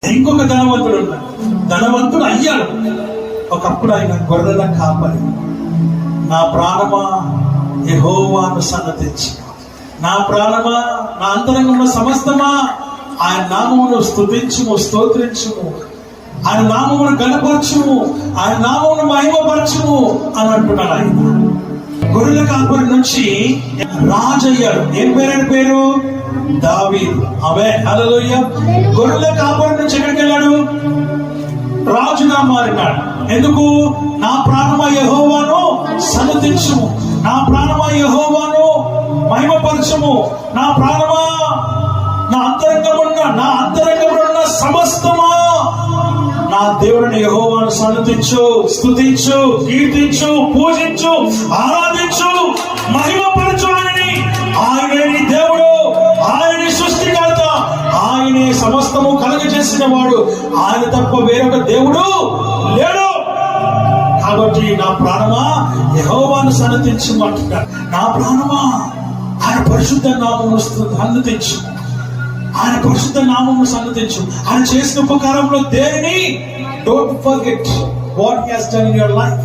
ఇంకొక ధనవంతుడు ఉన్నాడు. ధనవంతుడు అయ్యాడు. ఒకప్పుడు ఆయన గొర్రెల కాపరి. నా ప్రాణమా యెహోవాను సన్నతించు, నా ప్రాణమా నా అంతరంగంలో సమస్తమా ఆయన నామమును స్తుతించుము, స్తోత్రించుము, ఆయన నామమును గణపరచుము, ఆయన నామమును మహిమపరచుము అని అంటున్నాడు. ఆయన గొర్రెల కాపరి నుంచి రాజు అయ్యాడు. ఏం పేరు? దావీదు. ఆమె హల్లెలూయా. గొర్రెల కాపరి నుంచి ఎక్కడికి వెళ్ళాడు? రాజుగా మారినాడు. ఎందుకు? నా ప్రాణమా యెహోవాను సన్నతించుము, నా ప్రాణమా యెహోవాను మహిమపరచుము, నా ప్రాణమా నా అంతరంగమున్న సమస్తమా నా దేవుడిని యెహోవాను సన్నతించు, స్తుతించు, కీర్తించు, పూజించు, ఆరాధించు, మహిమపరచు. ఆయనే నీ దేవుడు, ఆయనే సృష్టికర్త, ఆయనే సమస్తము కలుగజేసిన వాడు. ఆయన తప్ప వేరొక దేవుడు లేడు. కాబట్టి నా ప్రాణమా యెహోవాను సన్నతించమంటున్నాడు. నా ప్రాణమా ఆయన పరిశుద్ధ నామమును సన్నతించు, ఆయన పరిశుద్ధ నామమును సన్నతించు. ఆయన చేసిన ఉపకారంలో దేనిని don't forget what he has done in your life.